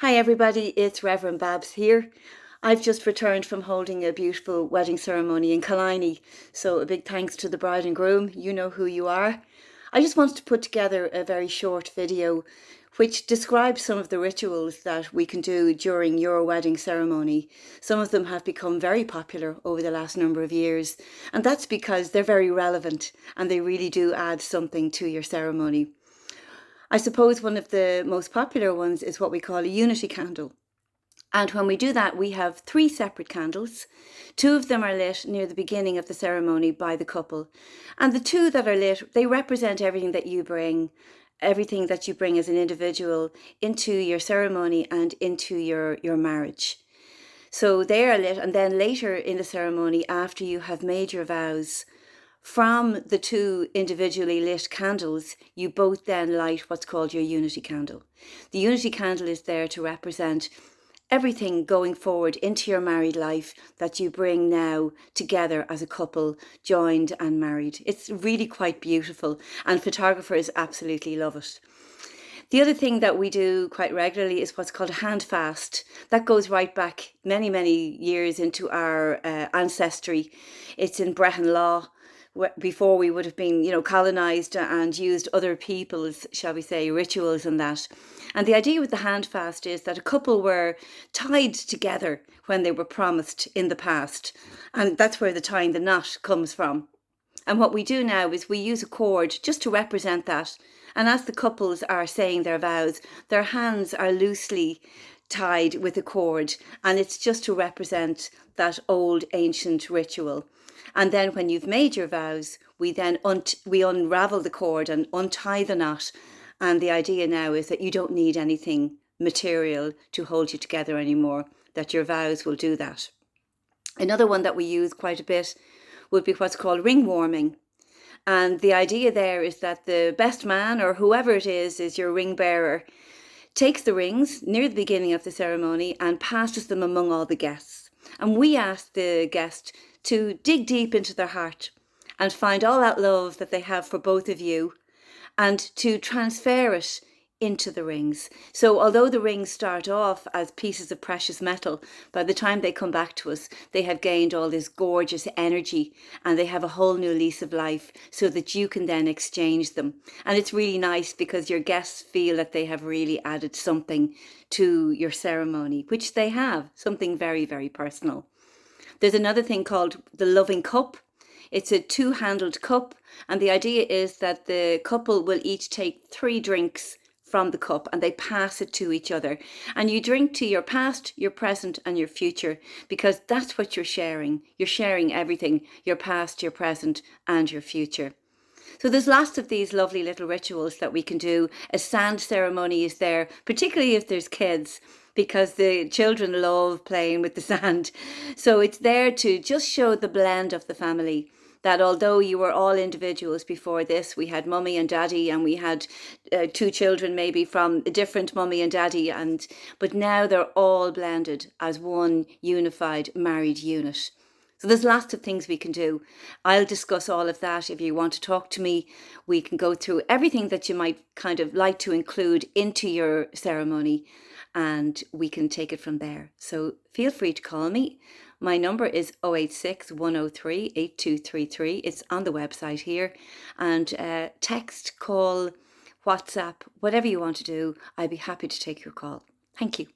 Hi everybody, it's Reverend Babs here. I've just returned from holding a beautiful wedding ceremony in Killiney, so a big thanks to the bride and groom. You know who you are. I just wanted to put together a very short video which describes some of the rituals that we can do during your wedding ceremony. Some of them have become very popular over the last number of years, and that's because they're very relevant and they really do add something to your ceremony. I suppose one of the most popular ones is what we call a unity candle. And when we do that, we have 3 separate candles. 2 of them are lit near the beginning of the ceremony by the couple. And the 2 that are lit, they represent everything that you bring as an individual into your ceremony and into your marriage. So they are lit, and then later in the ceremony, after you have made your vows, from the 2 individually lit candles, you both then light what's called your unity candle. The unity candle is there to represent everything going forward into your married life that you bring now together as a couple, joined and married. It's really quite beautiful, and photographers absolutely love it. The other thing that we do quite regularly is what's called a hand fast. That goes right back many, many years into our ancestry. It's in Brehon law, before we would have been, colonized and used other people's, shall we say, rituals and that. And the idea with the hand fast is that a couple were tied together when they were promised in the past. And that's where the tying the knot comes from. And what we do now is we use a cord just to represent that. And as the couples are saying their vows, their hands are loosely tied with a cord, and it's just to represent that old ancient ritual. And then when you've made your vows, we then we unravel the cord and untie the knot. And the idea now is that you don't need anything material to hold you together anymore, that your vows will do that. Another one that we use quite a bit would be what's called ring warming. And the idea there is that the best man, or whoever it is your ring bearer, takes the rings near the beginning of the ceremony and passes them among all the guests. And we ask the guest to dig deep into their heart and find all that love that they have for both of you, and to transfer it into the rings. So although the rings start off as pieces of precious metal, by the time they come back to us, they have gained all this gorgeous energy and they have a whole new lease of life, so that you can then exchange them. And it's really nice because your guests feel that they have really added something to your ceremony, which they have, something very, very personal. There's another thing called the loving cup. It's a 2-handled cup, and the idea is that the couple will each take 3 drinks from the cup and they pass it to each other. And you drink to your past, your present, and your future, because that's what you're sharing. You're sharing everything: your past, your present, and your future. So there's lots of these lovely little rituals that we can do. A sand ceremony is there, particularly if there's kids, because the children love playing with the sand. So it's there to just show the blend of the family, that although you were all individuals before this, we had mummy and daddy, and we had 2 children maybe from a different mummy and daddy, but now they're all blended as one unified married unit. So there's lots of things we can do. I'll discuss all of that. If you want to talk to me, we can go through everything that you might kind of like to include into your ceremony, and we can take it from there. So feel free to call me. My number is 086 103 8233. It's on the website here. And text, call, WhatsApp, whatever you want to do, I'd be happy to take your call. Thank you.